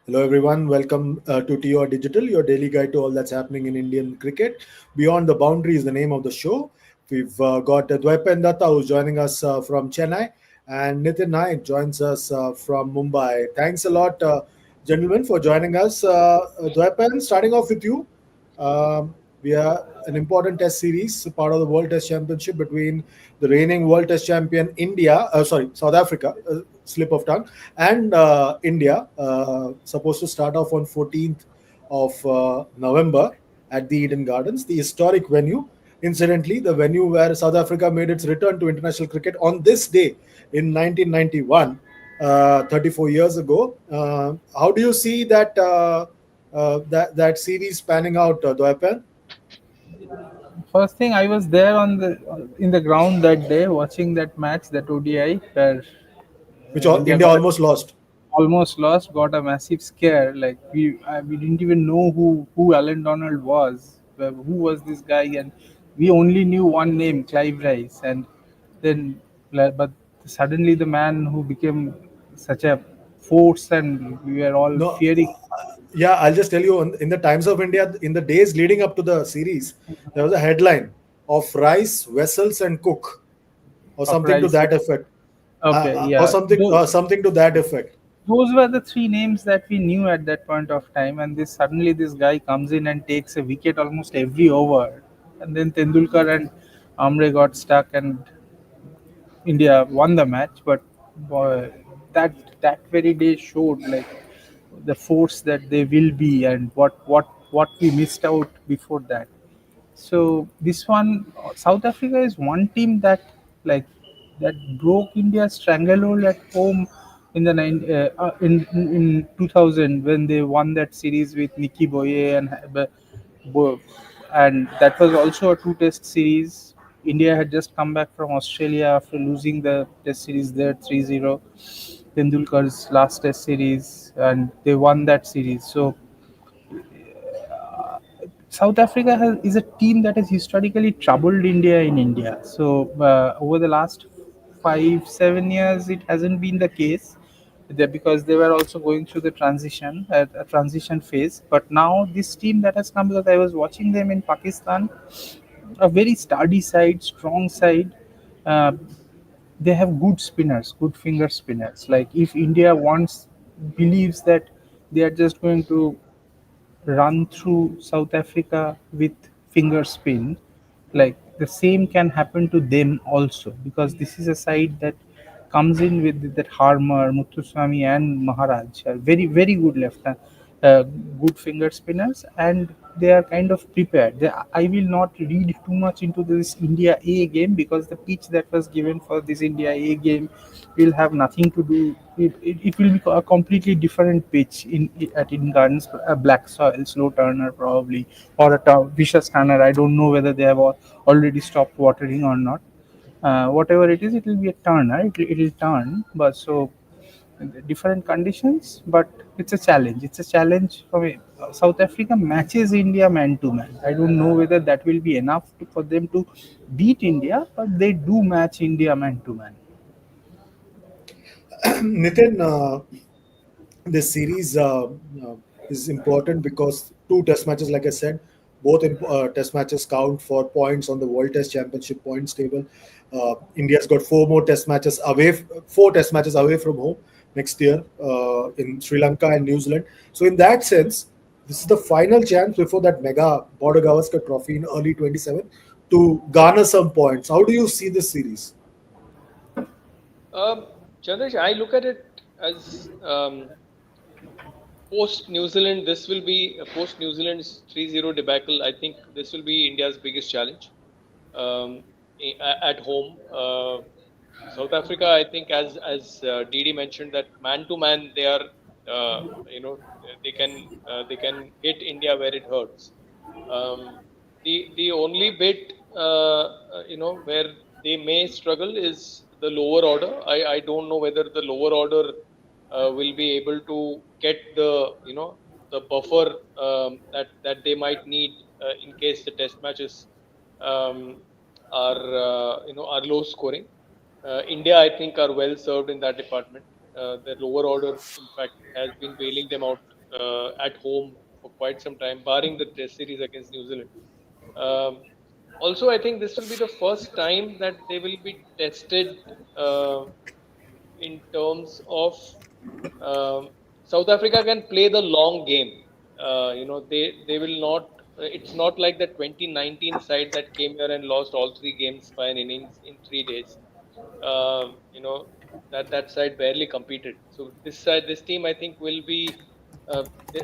Hello, everyone. Welcome to TO Digital, your daily guide to all that's happening in Indian cricket. Beyond the Boundary is the name of the show. We've got Dwaipen Datta, who's joining us from Chennai, and Nitin Naik joins us from Mumbai. Thanks a lot, gentlemen, for joining us. Dwaipen, starting off with you. We are an important test series, part of the World Test Championship between the reigning World Test champion South Africa, slip of tongue, and India, supposed to start off on 14th of November at the Eden Gardens, the historic venue. Incidentally, the venue where South Africa made its return to international cricket on this day in 1991, 34 years ago. How do you see that series panning out, Dwaipen? First thing, I was there on the in the ground that day watching that match, that ODI, where Which India India got almost lost. almost lost, got a massive scare. Like we didn't even know who Alan Donald was, who was this guy, and we only knew one name, Clive Rice, and then but suddenly the man who became such a force, and we were all No, fearing. yeah, I'll just tell you in the Times of India, in the days leading up to the series, there was a headline of Rice, Vessels, and Cook, or Of something to Rice. that effect, Okay, or yeah. something to that effect. Those were the three names that we knew at that point of time, and this suddenly this guy comes in and takes a wicket almost every over, and then Tendulkar and Amre got stuck, and India won the match. But boy, that very day showed like the force that they will be, and what we missed out before that. So this one, South Africa is one team that like that broke India's stranglehold at home in the in 2000 when they won that series with Nicky Boye Bo- and that was also a two-test series. India had just come back from Australia after losing the test series there 3-0. Tendulkar's last test series, and they won that series. So South Africa is a team that has historically troubled India in India. So over the last 5 7 years, it hasn't been the case. Because they were also going through the transition, a transition phase. But now this team that has come, because I was watching them in Pakistan, a very sturdy side, strong side. Uh, they have good spinners, good finger spinners. Like if India wants, believes that they are just going to run through South Africa with finger spin, like the same can happen to them also, because this is a side that comes in with that Harmer, Muthuswamy, and Maharaj are very good left hand, good finger spinners, and they are kind of prepared. I will not read too much into this India A game, because the pitch that was given for this India A game will have nothing to do. It will be a completely different pitch at Eden Gardens, a black soil, slow turner probably, or a vicious turner. I don't know whether they have already stopped watering or not. Whatever it is, it will be a turner. It will turn, but so different conditions, but it's a challenge. It's a challenge for me. South Africa matches India man to man. I don't know whether that will be enough for them to beat India, but they do match India man to man. Nitin, this series is important because two test matches, like I said, both test matches count for points on the World Test Championship points table. India's got four test matches away from home next year in Sri Lanka and New Zealand. So in that sense, this is the final chance before that mega Border Gavaskar Trophy in early 27 to garner some points. How do you see this series? Um, Chandrash, I look at it as post New Zealand. This will be post New Zealand's 3-0 debacle. I think this will be India's biggest challenge at home. South Africa, I think, as DD mentioned, that man to man they are, you know, they can hit India where it hurts. Um, the only bit where they may struggle is the lower order. I don't know whether the lower order will be able to get the buffer that they might need in case the test matches um, are low scoring. India, I think, are well served in that department. The lower order, in fact, has been bailing them out at home for quite some time, barring the Test series against New Zealand. Um, Also, I think this will be the first time that they will be tested uh, in terms of South Africa can play the long game. They will not. It's not like the 2019 side that came here and lost all three games by an innings in 3 days. You know that side barely competed. So this team, I think, will be.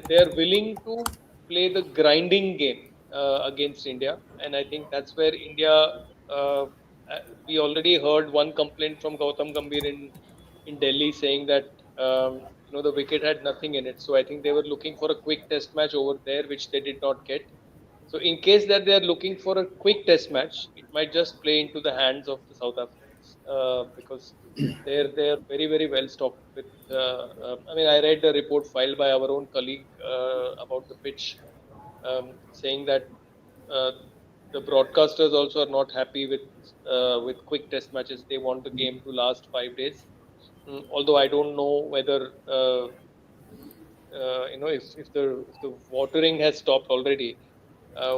They are willing to play the grinding game against India, and I think that's where India. Uh, we already heard one complaint from Gautam Gambhir in Delhi saying that the wicket had nothing in it. So I think they were looking for a quick test match over there, which they did not get. So in case that they are looking for a quick test match, it might just play into the hands of the South Africans because they're very very well stocked with. I mean, I read a report filed by our own colleague about the pitch, saying that uh, the broadcasters also are not happy with quick test matches. They want the game to last 5 days. Although I don't know whether if the watering has stopped already,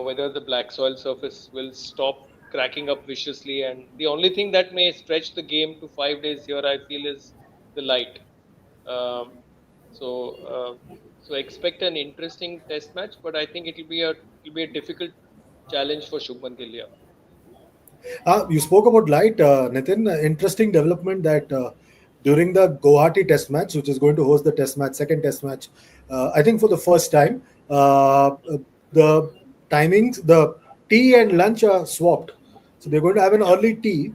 whether the black soil surface will stop cracking up viciously. And the only thing that may stretch the game to 5 days here, I feel, is the light. Um, so, so expect an interesting test match, but I think it'll be a difficult challenge for Shubman Gill. Yeah. You spoke about light, Nitin. Interesting development that during the Guwahati Test match, which is going to host the Test match, second Test match, I think for the first time, the timings, the tea and lunch are swapped. So they're going to have an early tea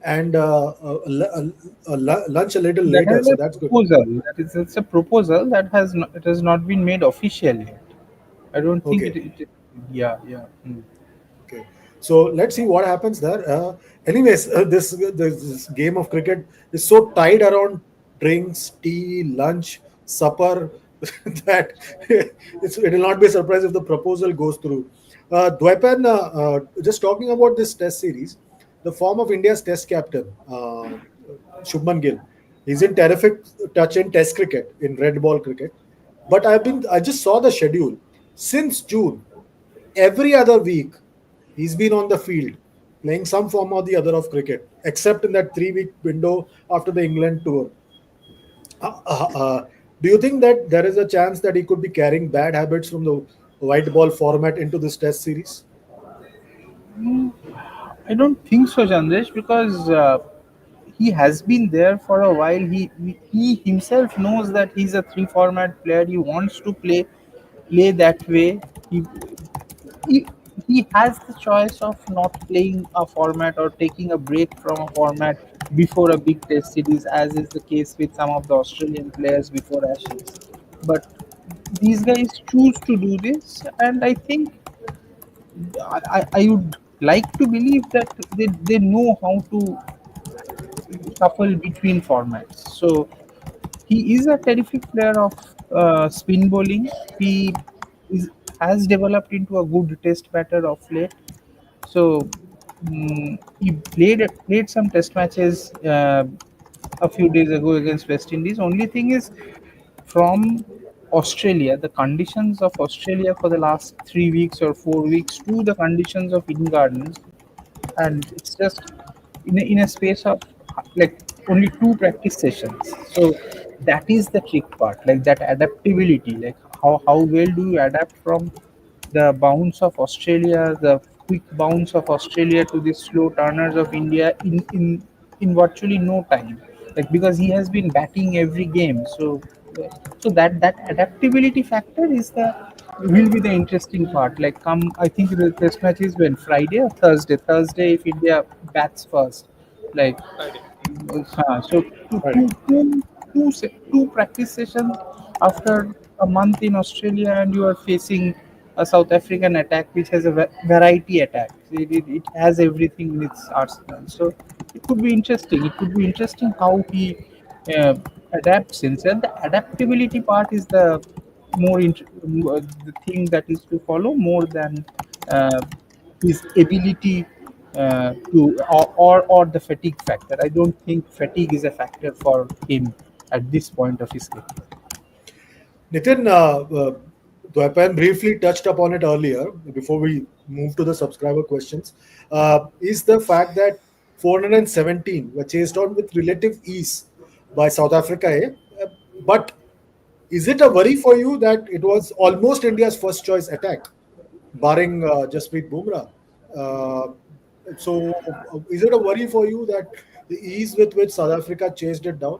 and lunch a little That later. is So a that's good. proposal. That is, it's a proposal that it has not been made official yet. I don't think Okay. yeah, yeah. Okay, so let's see what happens there. Anyways, this game of cricket is so tied around drinks, tea, lunch, supper that it will not be a surprise if the proposal goes through. Dwepan, just talking about this Test series, the form of India's Test captain, Shubman Gill, he's in terrific touch in Test cricket, in red ball cricket. But I just saw the schedule since June. Every other week he's been on the field playing some form or the other of cricket, except in that 3 week window after the England tour. Uh, uh, uh, do you think that there is a chance that he could be carrying bad habits from the white ball format into this Test series? Mm, I don't think so, Chandesh, because he has been there for a while. He himself knows that he's a three format player. He wants to play that way. He he has the choice of not playing a format or taking a break from a format before a big test series, as is the case with some of the Australian players before Ashes. But these guys choose to do this, and I think I would like to believe that they know how to shuffle between formats. So he is a terrific player of spin bowling. He is, has developed into a good test batter of late. So he played some test matches a few days ago against West Indies. Only thing is, from Australia, the conditions of Australia for the last 3 weeks or 4 weeks to the conditions of Eden Gardens, and it's just in a space of like only two practice sessions. So that is the trick part, like that adaptability, like how well do you adapt from the bounce of Australia, the quick bounce of Australia to the slow turners of India in virtually no time, like because he has been batting every game. So that adaptability factor is the will be the interesting part. Like, come, I think the test match is when, Friday or Thursday if India bats first, like Friday. so Right. two practice sessions after a month in Australia, and you are facing a South African attack which has a variety attack. It has everything in its arsenal. So it could be interesting. It could be interesting how he uh, adapts himself. The adaptability part is the thing that is to follow more than uh, his ability or the fatigue factor. I don't think fatigue is a factor for him at this point of his career. Nitin, Dwaipan briefly touched upon it earlier before we move to the subscriber questions. Is the fact that 417 were chased on with relative ease by South Africa, eh? But is it a worry for you that it was almost India's first choice attack, barring Jasprit Bumrah? Uh, is it a worry for you that the ease with which South Africa chased it down?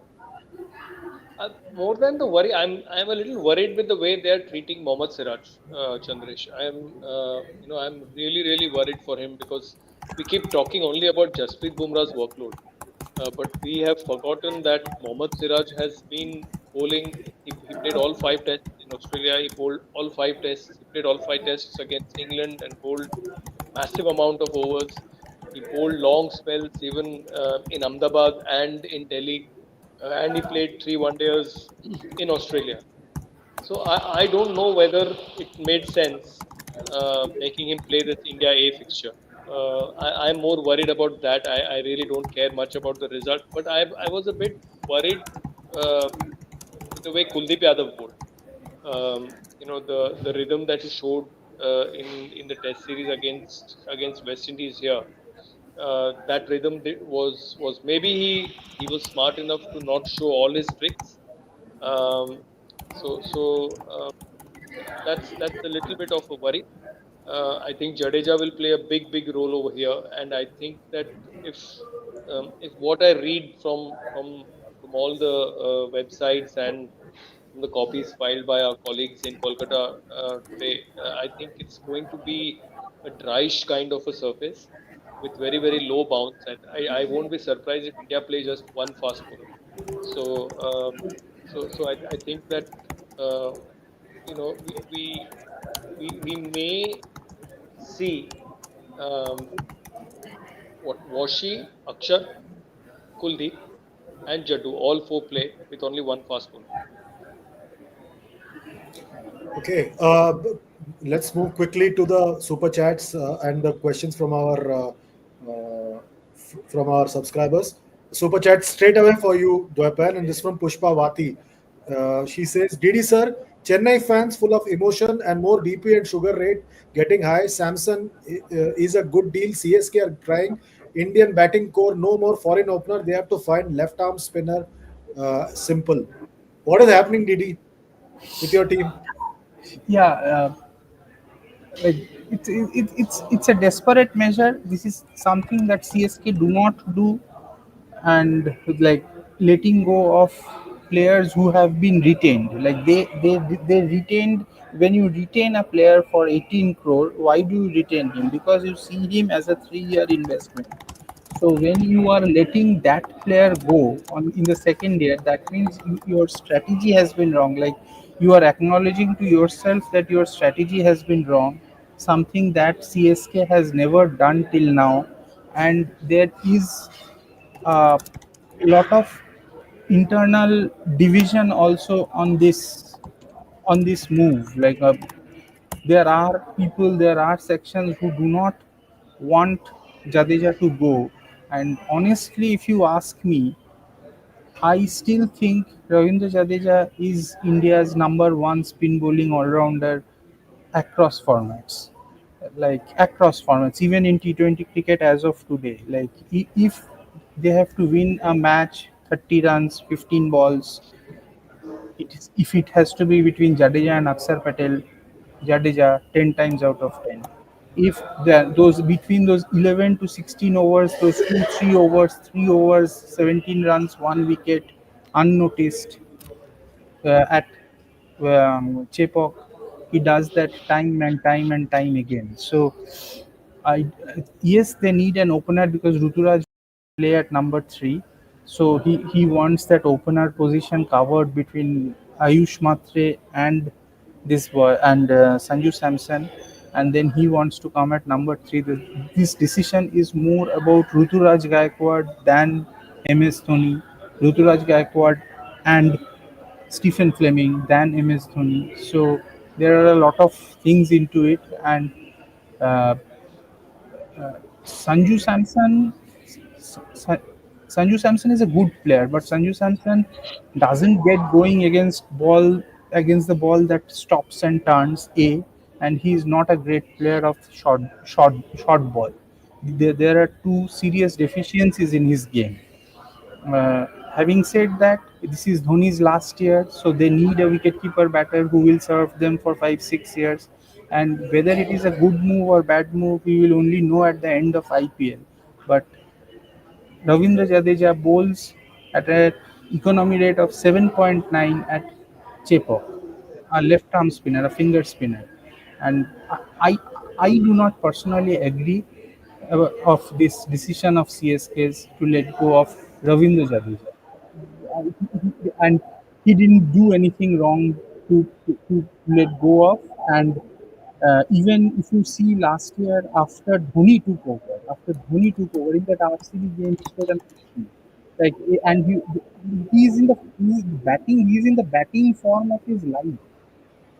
More than the worry, I'm a little worried with the way they are treating Mohammad Siraj, Chandresh. I'm really worried for him because we keep talking only about Jasprit Bumrah's workload, but we have forgotten that Mohammad Siraj has been bowling. He played all five tests in Australia. He bowled all five tests. He played all five tests against England and bowled massive amount of overs. He bowled long spells even in Ahmedabad and in Delhi, and he played three one days in Australia. So I don't know whether it made sense making him play this India A fixture. I'm more worried about that. I really don't care much about the result, but I was a bit worried uh, with the way Kuldeep Yadav bowled. The rhythm that he showed in the Test series against West Indies here. That rhythm was maybe he was smart enough to not show all his tricks. Um, so that's a little bit of a worry. I think Jadeja will play a big role over here, and I think that if if what I read from all the websites and from the copies filed by our colleagues in Kolkata today, I think it's going to be a dryish kind of a surface with very low bounce, and I won't be surprised if India play just one fast bowler. So I think that uh, you know we may see um, what Washi, Akshar, Kuldeep, and Jaddu all four play with only one fast bowler. Okay, let's move quickly to the super chats and the questions from our subscribers. Super chat straight away for you, Dwapan, and this from Pushpa Vati. She says, "Didi sir, Chennai fans full of emotion and more BP and sugar rate getting high. Samson is a good deal. CSK are trying. Indian batting core, no more foreign opener. They have to find left arm spinner. Simple. What is happening, Didi, with your team?" Yeah, like it's a desperate measure. This is something that CSK do not do, and like letting go of players who have been retained. Like they retained. When you retain a player for 18 crore, why do you retain him? Because you see him as a 3-year investment. So when you are letting that player go on in the second year, that means your strategy has been wrong. Like you are acknowledging to yourself that your strategy has been wrong, something that CSK has never done till now, and there is a lot of internal division also on this move. Like there are people, there are sections who do not want Jadeja to go. And honestly, if you ask me, I still think Ravindra Jadeja is India's number one spin bowling all rounder across formats. Like across formats, even in T20 cricket as of today. Like if they have to win a match 30 runs, 15 balls, if it has to be between Jadeja and Akshar Patel, Jadeja 10 times out of 10. If those between those 11 to 16 overs, those 3 overs, 17 runs, one wicket, unnoticed at Chepok, he does that time and time again. So I yes, they need an opener because Ruturaj play at number three. So he wants that opener position covered between Ayush Matre and this boy and Sanju Samson, and then he wants to come at number three. This decision is more about Ruturaj Gaikwad than MS Dhoni. Ruturaj Gaikwad and Stephen Fleming than MS Dhoni. So there are a lot of things into it, and uh, Sanju Samson, Sa- Sanju Samson is a good player, but Sanju Samson doesn't get going against ball against the ball that stops and turns and he is not a great player of short ball. There are two serious deficiencies in his game. Having said that, this is Dhoni's last year, so they need a wicketkeeper batter who will serve them for 5 6 years. And whether it is a good move or bad move, we will only know at the end of IPL. But Ravindra Jadeja bowls at an economy rate of 7.9 at Chepo, a left arm spinner, a finger spinner. And I, I do not personally agree of this decision of CSK's to let go of Ravindra Jadeja. And he didn't do anything wrong to let go of. And even if you see last year after Dhoni took over in that RCB game, he scored an like and he's batting. He's in the batting form of his life.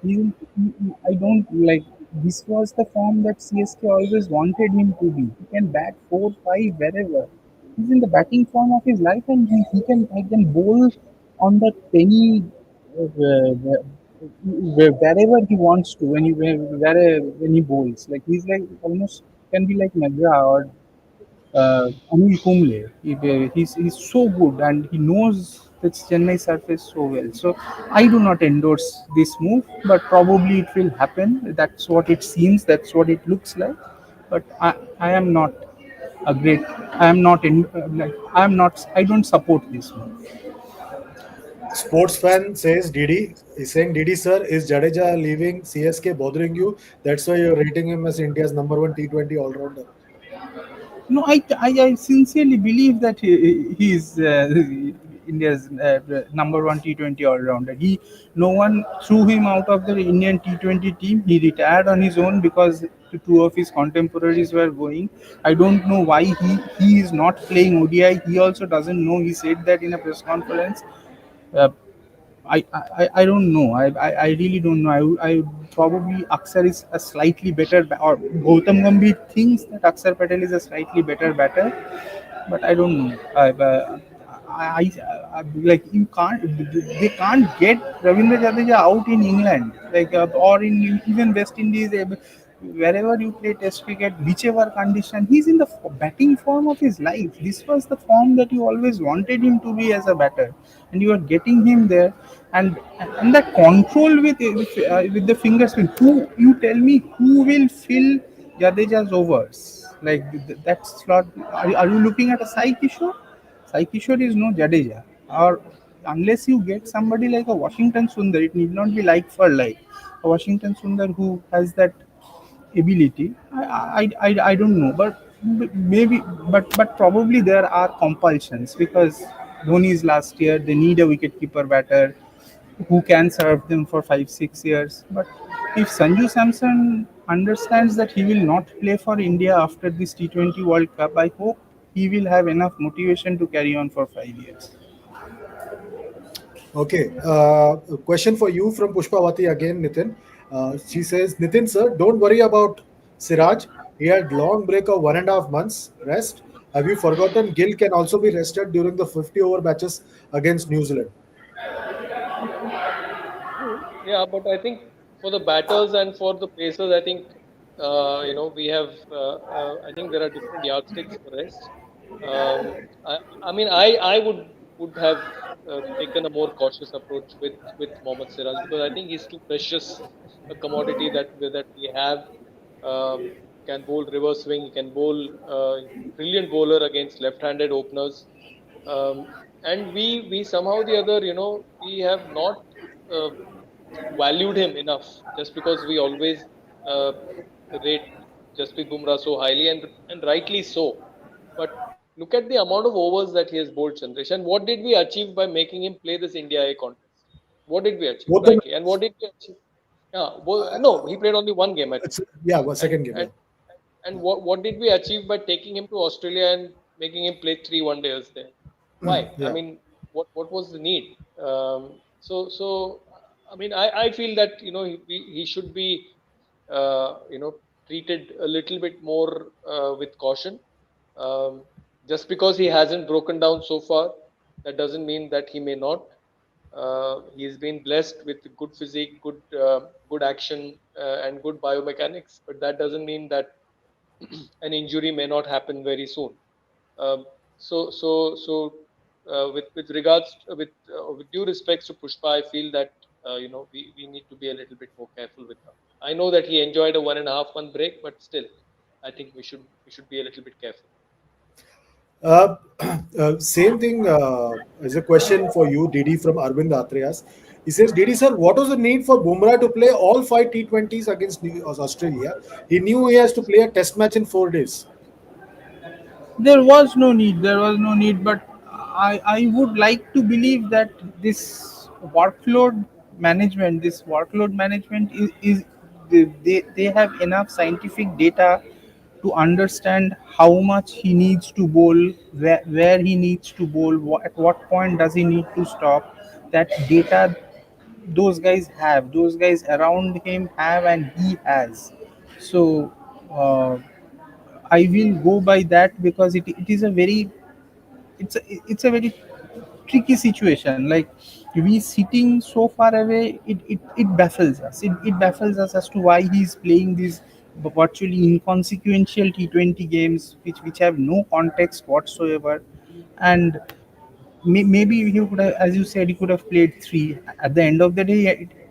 I don't like this was the form that CSK always wanted him to be. He can bat 4 5 wherever. He's in the batting form of his life, and he can bowl on the penny wherever he wants to when he bowls. Like he's like almost can be like Nagra or Anil Kumble. He's so good and he knows the Chennai surface so well. So I do not endorse this move, but probably it will happen. That's what it seems. That's what it looks like. But I am not a great. I am not in. Like I am not. I don't support this move. Sports fan says Didi is saying Didi sir, is Jadeja leaving CSK bothering you? That's why you're rating him as India's number one T20 all rounder. No, I sincerely believe that he is India's number one T20 all rounder. No one threw him out of the Indian T20 team. He retired on his own because the two of his contemporaries were going. I don't know why he is not playing ODI. He also doesn't know. He said that in a press conference. Uh, I don't know. I really don't know. I probably Aksar is a slightly better or Gautam Gambhir thinks that Aksar Patel is a slightly better batter, but I don't know. Like you can't they can't get Ravindra Jadeja out in England like or in even West Indies. Wherever you play Test cricket, whichever condition, he's in the batting form of his life. This was the form that you always wanted him to be as a batter, and you are getting him there, and and that control with the finger spin. Who you tell me who will fill Jadeja's overs? Like that slot. Are you looking at a Sai Kishore? Sai Kishore is no Jadeja. Or unless you get somebody like a Washington Sundar, it need not be like for like. A Washington Sundar who has that ability. I don't know, but maybe, but probably there are compulsions because Dhoni's last year. They need a wicketkeeper batter who can serve them for 5 6 years. But if Sanju Samson understands that he will not play for India after this T20 World Cup, I hope he will have enough motivation to carry on for 5 years. Okay. A question for you from Pushpawati again, Nitin. She says, Nitin sir, don't worry about Siraj. He had long break of 1.5 months rest. Have you forgotten Gill can also be rested during the 50 over matches against New Zealand? True. Yeah, but I think for the batters and for the pacers, I think we have. I think there are different yardsticks for rest. I mean, I would have taken a more cautious approach with Mohammad Siraj because I think he's too precious a commodity that we have. Can bowl reverse swing. He can bowl brilliant bowler against left-handed openers. And we somehow the other, we have not. Uh, Valued him enough just because we always uh, rate Jasprit Bumrah so highly and rightly so. But look at the amount of overs that he has bowled, Chandresh. And what did we achieve by making him play this India A contest? What did we achieve, Both the frankly? And what did we achieve? Yeah, no, he played only one game, I think. it's, yeah, well, And second game. Yeah. and what did we achieve by taking him to Australia and making him play 3 1 days there? Why? I Yeah. mean, what was the need? So I mean, I feel that he should be treated a little bit more with caution. Um, just because he hasn't broken down so far, that doesn't mean that he may not. He's been blessed with good physique, good action, and good biomechanics. But that doesn't mean that an injury may not happen very soon. Um, with regards with due respects to Pushpa, I feel that we need to be a little bit more careful with her. I know that he enjoyed a 1.5 month break, but still, I think we should be a little bit careful. Uh, same thing as a question for you, Didi from Arvind Atrias. He says, Didi sir, what was the need for Bumrah to play all five T20s against Australia? He knew he has to play a test match in 4 days. There was no need. There was no need. But I would like to believe that this workload is they have enough scientific data to understand how much he needs to bowl, where he needs to bowl, at what point does he need to stop. That data those guys around him have, and he has. So uh, I will go by that, because it is a very it's a very tricky situation. Like, we sitting so far away, it baffles us. It baffles us as to why he's playing these virtually inconsequential T20 games, which have no context whatsoever. And maybe he could have, as you said, he could have played three. At the end of the day,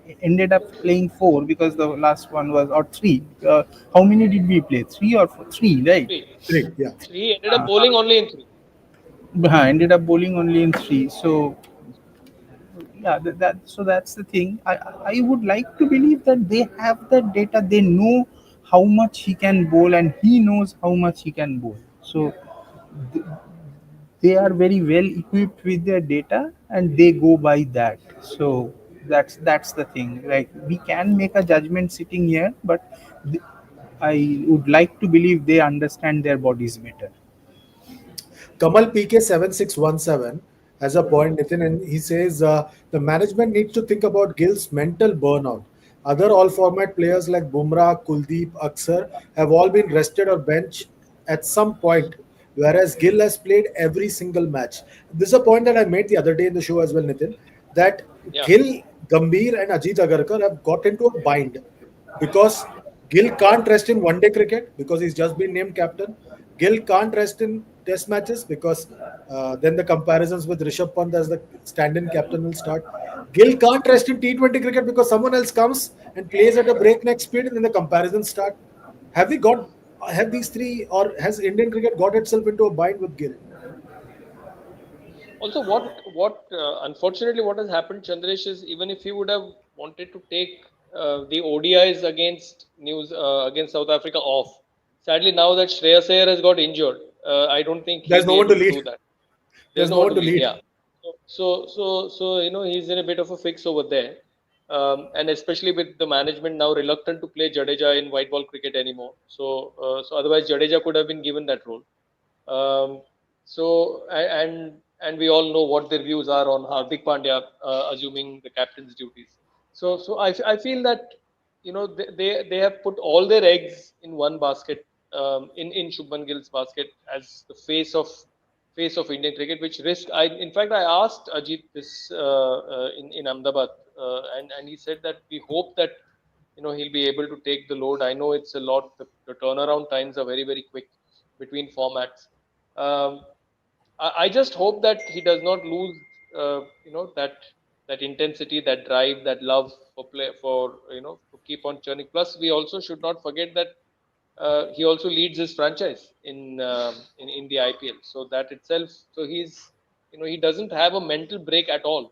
it ended up playing four, because the last one was, or three. How many did we play? Three or four? Three, right? Three. Three, yeah. He ended up bowling only in three. Ended up bowling only in three. So yeah, that's the thing. I would like to believe that they have that data. They know how much he can bowl, and he knows how much he can bowl. So th- they are very well equipped with their data, and they go by that. So that's the thing. Like, we can make a judgment sitting here, but th- I would like to believe they understand their bodies better. Kamal PK7617 has a point, Nitin, and he says the management needs to think about Gill's mental burnout. Other all format players like Bumrah, Kuldeep, Aksar have all been rested or benched at some point, whereas Gill has played every single match. This is a point that I made the other day in the show as well, Nitin, that Yeah. Gill, Gambhir, and Ajit Agarkar have got into a bind because Gill can't rest in one day cricket because he's just been named captain. Gill can't rest in test matches because then the comparisons with Rishabh Pant as the stand-in captain will start. Gill can't rest in T20 cricket because someone else comes and plays at a breakneck speed and then the comparisons start. Have we got have these three or has Indian cricket got itself into a bind with Gill? Also, what unfortunately what has happened, Chandresh, is even if he would have wanted to take the ODIs against South Africa off, sadly now that Shreyas Iyer has got injured, I don't think There's he'll no be one to able to lead. do that. There's There's no no one one to to lead. lead. Yeah. So he's in a bit of a fix over there, and especially with the management now reluctant to play Jadeja in white ball cricket anymore. So otherwise Jadeja could have been given that role. Um, and we all know what their views are on Hardik Pandya assuming the captain's duties. So I feel that they have put all their eggs in one basket, in Shubman Gill's basket, as the face of Indian cricket, which risk. In fact I asked Ajit this in Ahmedabad, and he said that we hope that he'll be able to take the load. I know it's a lot. The turnaround times are very very quick between formats. Um, I just hope that he does not lose, that intensity, that drive, that love for play, for to keep on churning. Plus, we also should not forget that he also leads his franchise in the IPL. So that itself, so he doesn't have a mental break at all.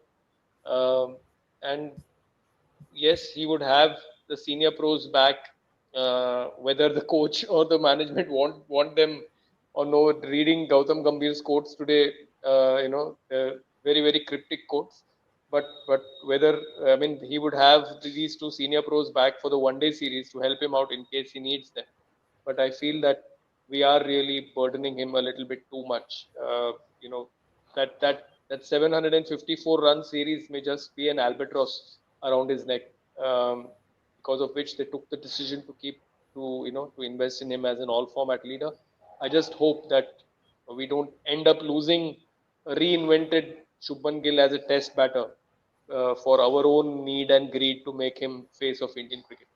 And yes, he would have the senior pros back, whether the coach or the management want them or no. Reading Gautam Gambhir's quotes today, very very cryptic quotes, but whether I mean he would have these two senior pros back for the one day series to help him out in case he needs them. But I feel that we are really burdening him a little bit too much. You know that 754 run series may just be an albatross around his neck, um, because of which they took the decision to invest in him as an all format leader. I just hope that we don't end up losing a reinvented Shubman Gill as a test batter, for our own need and greed to make him face of Indian cricket.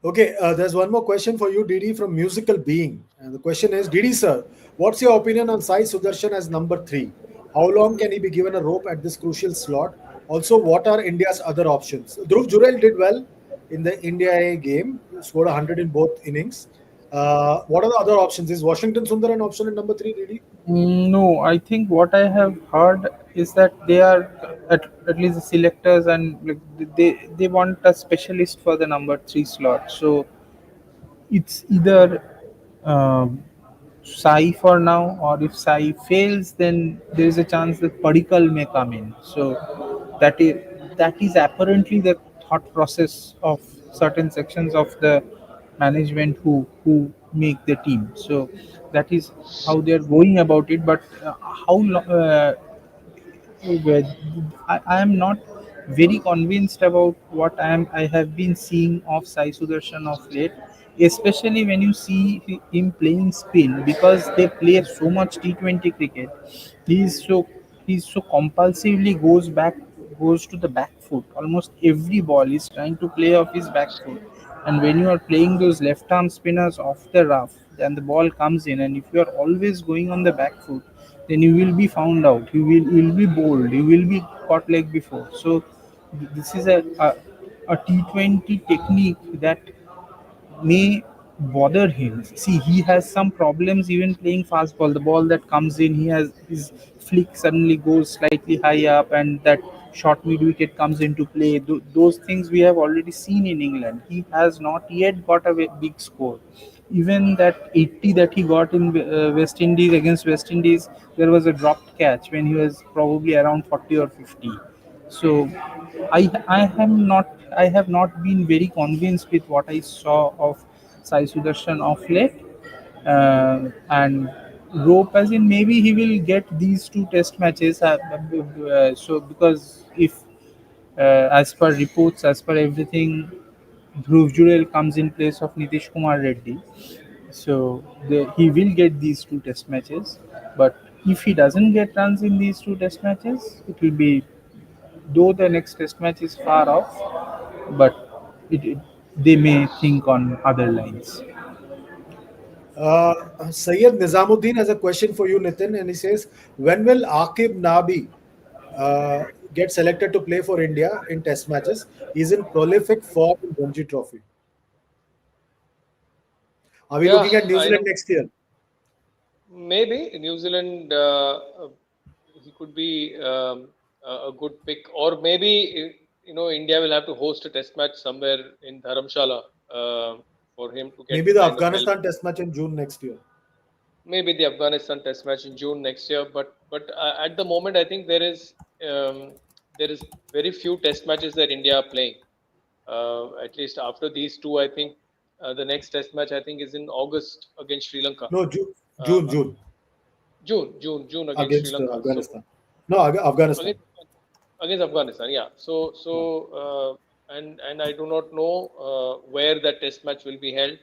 Okay, there's one more question for you, Didi, from Musical Being. And the question is, Didi sir, what's your opinion on Sai Sudarshan as number three? How long can he be given a rope at this crucial slot? Also, what are India's other options? Dhruv Jurel did well in the India A game, scored 100 in both innings. What are the other options? Is Washington Sundar an option at number three, Didi? No, I think what I have heard is that they are at least the selectors and like, they want a specialist for the number three slot. So it's either Sai for now, or if Sai fails, then there is a chance that Padikal may come in. So that is that is apparently the thought process of certain sections of the management who make the team. So that is how they are going about it. But how well, I am not very convinced about what I have been seeing of Sai Sudarshan of late, especially when you see him playing spin because they play so much T20 cricket. He's so he's so compulsively goes to the back foot. Almost every ball he's trying to play off his back foot. And when you are playing those left arm spinners off the rough and the ball comes in, and if you are always going on the back foot, then you will be found out. You will be bowled. You will be caught leg before. So this is a T20 technique that may bother him. See, he has some problems even playing fast ball. The ball that comes in, he has his flick suddenly goes slightly high up, and that short mid wicket comes into play. Those things we have already seen in England. He has not yet got a big score. Even that 80 that he got in West Indies against West Indies, there was a dropped catch when he was probably around 40 or 50. So I have not been very convinced with what I saw of Sai Sudarshan of late. And rope as in maybe he will get these two test matches. So because if as per reports, as per everything, Dhruv Jurel comes in place of Nitish Kumar Reddy. So he will get these two test matches. But if he doesn't get runs in these two test matches, it will be, though the next test match is far off, but they may think on other lines. Uh, Sayyid Nizamuddin has a question for you, Nitin, and he says, when will Akib Nabi get selected to play for India in Test matches? He's in prolific form in Ranji Trophy. Are we Yeah, looking at New I Zealand know. next year? Maybe New Zealand, he could be a good pick, or maybe India will have to host a test match somewhere in Dharamshala for him to get Maybe the kind of help. Afghanistan Test match in June next year. Maybe the Afghanistan test match in June next year, but at the moment I think um, there is very few test matches that India are playing. At least after these two, I think the next test match I think is in August against Sri Lanka. No, Uh, June June against Sri against Lanka. So Afghanistan. No, Afghanistan. against against Afghanistan, yeah. And I do not know where that test match will be held.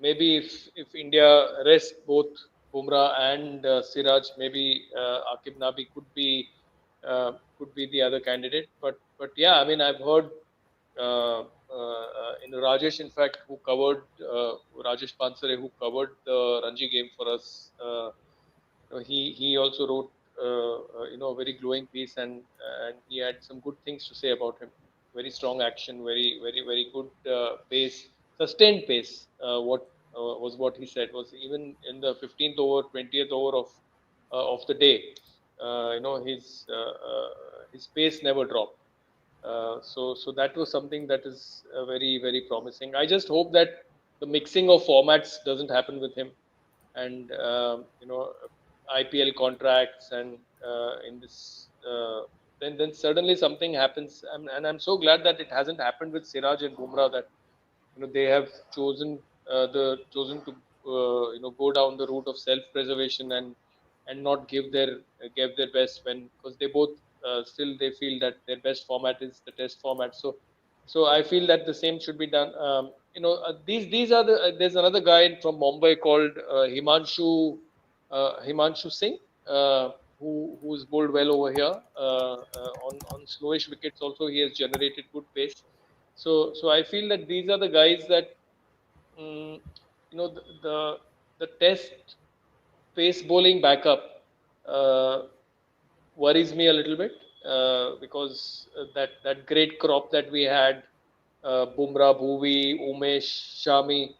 Maybe if India rest both Bumrah and Siraj, maybe Akib Nabi could be the other candidate. But yeah, I mean I've heard Rajesh, in fact, who covered Rajesh Pansare, who covered the Ranji game for us. He also wrote a very glowing piece, and he had some good things to say about him. Very strong action, very good pace, sustained pace. What was what he said was, even in the 15th over, 20th over of the day, his pace never dropped. So that was something that is very promising. I just hope that the mixing of formats doesn't happen with him, and IPL contracts, and in this then suddenly something happens, and I'm so glad that it hasn't happened with Siraj and Bumrah, that they have chosen to go down the route of self preservation, and not give their best, when because they both still they feel that their best format is the test format. So I feel that the same should be done. These are the there's another guy from Mumbai called Himanshu Singh. who's bowled well over here. On slowish wickets also he has generated good pace. So I feel that these are the guys that mm, the test pace bowling backup uh, worries me a little bit because that great crop that we had, Bumrah, Bhuvi, Umesh, Shami,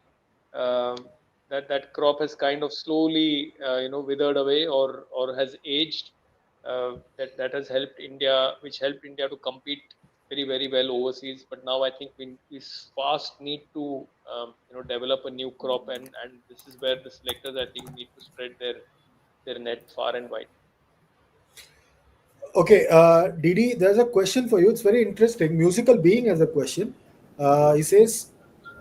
um, that crop has kind of slowly withered away or has aged. That has helped India, which helped India to compete very well overseas. But now I think we fast need to develop a new crop, and this is where the selectors I think need to spread their net far and wide. Okay, Didi, there's a question for you. It's very interesting. Musical Being has a question. He says,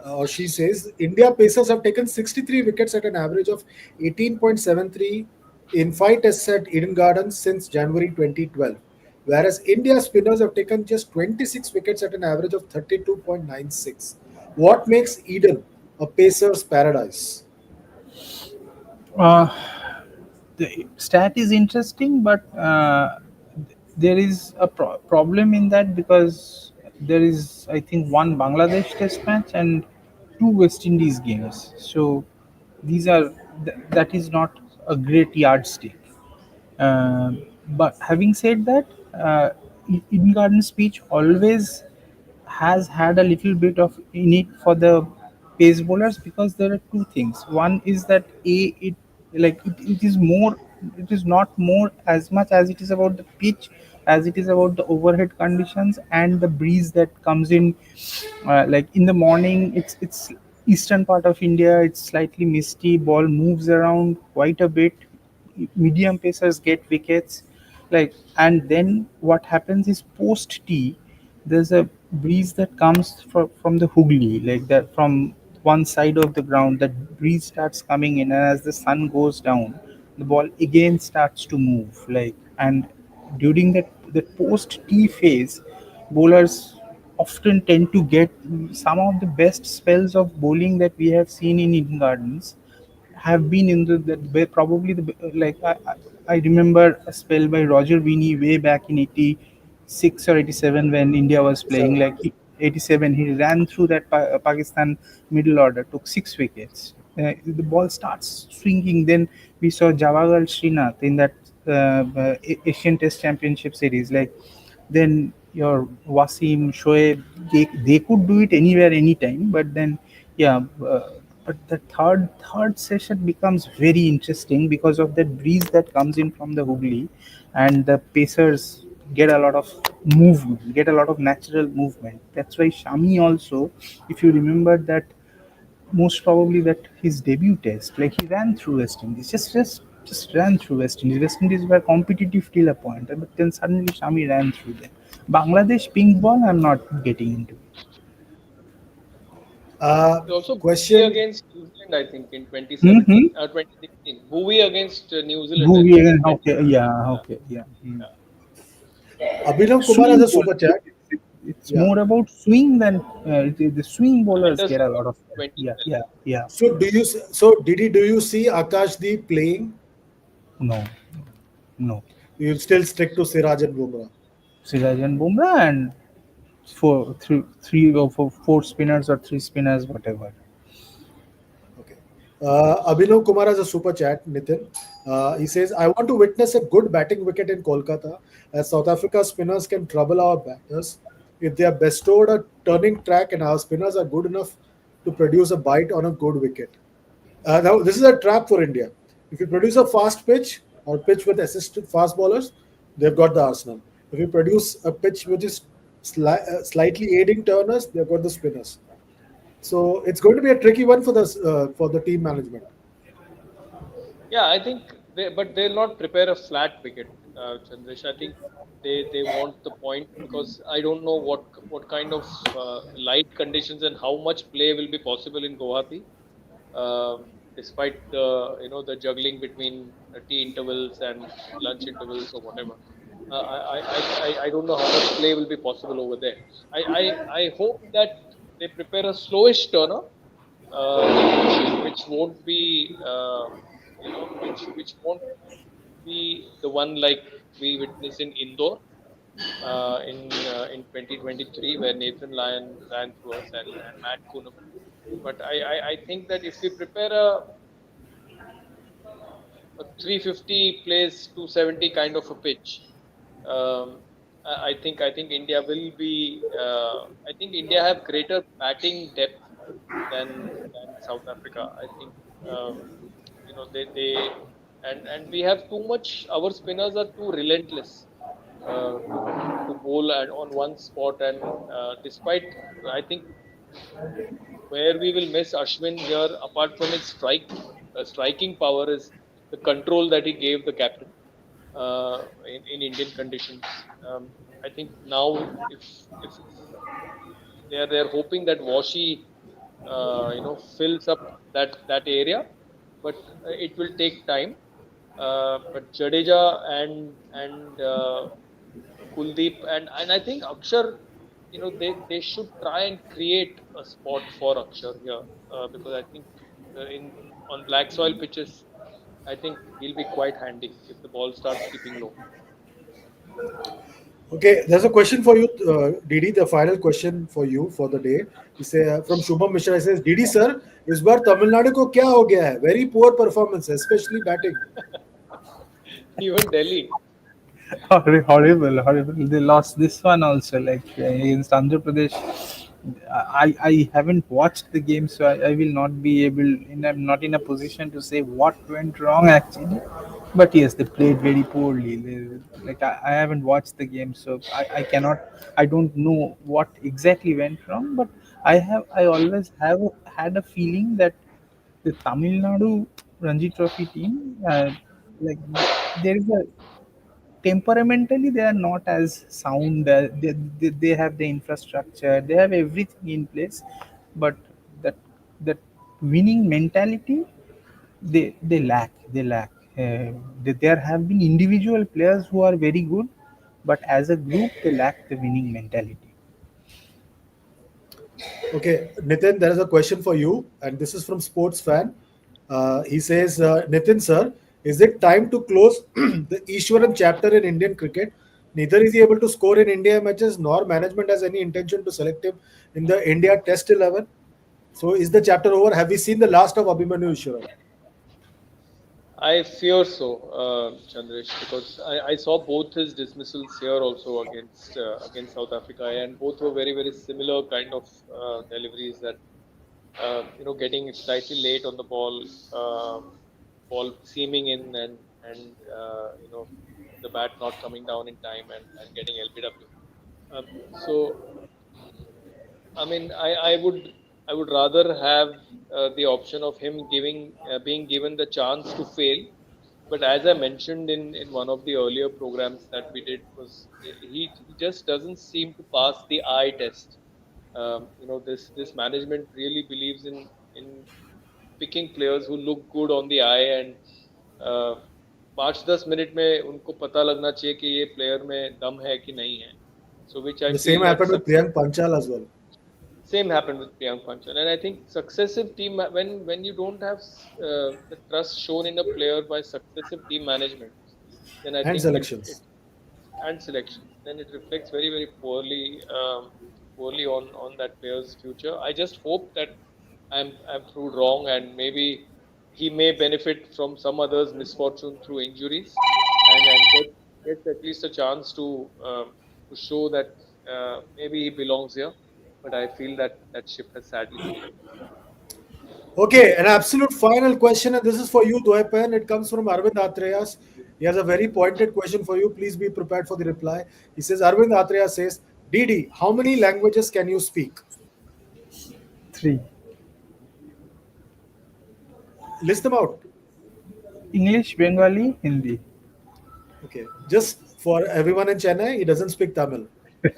or she says, India Pacers have taken 63 wickets at an average of 18.73 in five tests at Eden Gardens since January 2012, whereas India spinners have taken just 26 wickets at an average of 32.96. What makes Eden a Pacers paradise? Uh, the stat is interesting, but there is a problem in that because there is, I think, one Bangladesh test match and two West Indies games. So these are that is not a great yardstick. But having said that, Eden Garden speech always has had a little bit of in it for the pace bowlers because there are two things. One is that it is more, it is not more as much as it is about the pitch as it is about the overhead conditions and the breeze that comes in. Like in the morning, it's eastern part of India. It's slightly misty. Ball moves around quite a bit. Medium pacers get wickets, like, and then what happens is post tea there's a breeze that comes from the Hooghly, like that from one side of the ground. That breeze starts coming in, and as the sun goes down, the ball again starts to move. Like, and during that post tea phase, bowlers often tend to get some of the best spells of bowling that we have seen in Eden Gardens have been in probably I remember a spell by Roger Beanie way back in 86 or 87 when India was playing, 87. He ran through that Pakistan middle order, took 6 wickets. The ball starts swinging. Then we saw Javagal Srinath in that Asian Test Championship series. Like, then your Wasim, Shoaib, they could do it anywhere, anytime. But then, yeah, but the third session becomes very interesting because of that breeze that comes in from the Hooghly, and the Pacers get a lot of movement, get a lot of natural movement. That's why Shami also, if you remember that, most probably that his debut test, like he ran through West Indies, just ran through West Indies. West Indies were competitive till a point, but then suddenly Shami ran through them. Bangladesh pink ball, I'm not getting into it. Uh, He also Bhuvi question. against New Zealand, I think, in Mm-hmm. 2016. Bhuvi against New Zealand, I Bhuvi think, in again, okay, 2017. yeah, Yeah, okay, yeah. Mm. yeah. Abhinav Kumar has Swing a super bowlers. chat. It's Yeah. more about swing than the swing bowlers get a Underswing lot of. Yeah, 2012. yeah, yeah. So Didi, do you see Akashdeep playing? No, no. You'll still stick to Siraj and Bumrah. Siraj and Bumrah and three or four spinners or three spinners, whatever. Okay. Abhinav Kumar has a super chat, Nitin. He says, I want to witness a good batting wicket in Kolkata as South Africa spinners can trouble our batters if they are bestowed a turning track and our spinners are good enough to produce a bite on a good wicket. Now, this is a trap for India. If you produce a fast pitch or pitch with assisted fast bowlers, they've got the arsenal. If you produce a pitch which is slightly aiding turners, they've got the spinners. So it's going to be a tricky one for the team management. Yeah, I think but they'll not prepare a flat wicket, Chandresh. I think they want the point because I don't know what kind of light conditions and how much play will be possible in Guwahati, despite the juggling between tea intervals and lunch intervals or whatever. I don't know how much play will be possible over there. I hope that they prepare a slowish turner, which won't be which won't be the one like we witnessed in Indore in 2023, where Nathan Lyon ran through us and Matt Kuhneman. But I think that if we prepare a 350 plays 270 kind of a pitch, I think India will be. I think India have greater batting depth than South Africa. I think they and we have too much. Our spinners are too relentless to bowl and on one spot. And despite, I think where we will miss Ashwin here, apart from his striking power, is the control that he gave the captain in Indian conditions. I think now if they're hoping that Washi fills up that area, but it will take time. But Jadeja and Kuldeep and I think Akshar, they should try and create a spot for Akshar here because I think in on black soil pitches, I think he'll be quite handy if the ball starts keeping low. Okay, there's a question for you, Didi. The final question for you for the day. He say from Shubham Mishra. He says, Didi sir, इस बार तमिलनाडु को क्या हो गया है? Very poor performance, especially batting. Even Delhi. Horrible, horrible. They lost this one also, like against Andhra Pradesh. I haven't watched the game, so I will not be able. I'm not in a position to say what went wrong actually. But yes, they played very poorly. Like I haven't watched the game, so I cannot. I don't know what exactly went wrong. But I always have had a feeling that the Tamil Nadu Ranji Trophy team, like there is a temperamentally they are not as sound. They have the infrastructure, they have everything in place, but that that winning mentality they lack. There have been individual players who are very good, but as a group they lack the winning mentality. Okay, Nitin, there is a question for you, and this is from Sports Fan. He says, Nitin sir, is it time to close the Ishwaran chapter in Indian cricket? Neither is he able to score in India matches, nor management has any intention to select him in the India Test 11. So, is the chapter over? Have we seen the last of Abhimanyu Ishwaran? I fear so, Chandresh, because I saw both his dismissals here also against South Africa, and both were very very similar kind of deliveries that getting slightly late on the ball, ball seaming in and the bat not coming down in time and getting LBW. So I mean, I would rather have the option of him being given the chance to fail. But as I mentioned in one of the earlier programs that we did, was he just doesn't seem to pass the eye test. This management really believes in picking players who look good on the eye and uh, 5-10 minute में उनको पता लगना चाहिए कि ये player में दम है कि नहीं है. So which I The same feel that happened with Priyank Panchal as well. same happened with Priyank Panchal, and I think successive team when you don't have the trust shown in a player by successive team management, then I And think it selections. and selections, then it reflects very very poorly on that player's future. I just hope that I'm proved wrong, and maybe he may benefit from some others' misfortune through injuries, and gets at least a chance to show that maybe he belongs here. But I feel that that ship has sadly sailed. Okay, an absolute final question, and this is for you, Dwaipan. It comes from Arvind Atreyas. He has a very pointed question for you. Please be prepared for the reply. He says, Arvind Atreyas says, Didi, how many languages can you speak? Three: List them out. English, Bengali, Hindi. Okay, just for everyone in Chennai, he doesn't speak Tamil.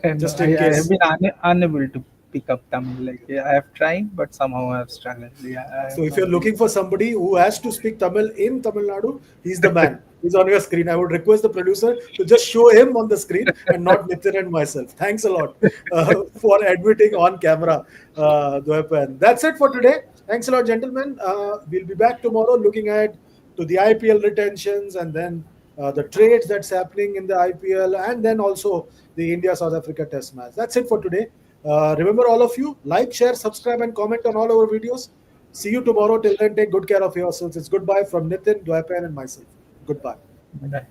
No, Just in I have case. been unable to pick up Tamil. Like yeah, I have tried, but somehow I have struggled. Yeah, I So have if you're not been. looking for somebody who has to speak Tamil in Tamil Nadu, he's the man. He's on your screen. I would request the producer to just show him on the screen and not Nitin and myself. Thanks a lot for admitting on camera, Dwaipan. That's it for today. Thanks a lot, gentlemen. We'll be back tomorrow looking at to the IPL retentions and then the trades that's happening in the IPL, and then also the India South Africa Test match. That's it for today. Remember, all of you, like, share, subscribe, and comment on all our videos. See you tomorrow. Till then, take good care of yourselves. It's goodbye from Nitin, Dwaipan, and myself. Goodbye. Bye.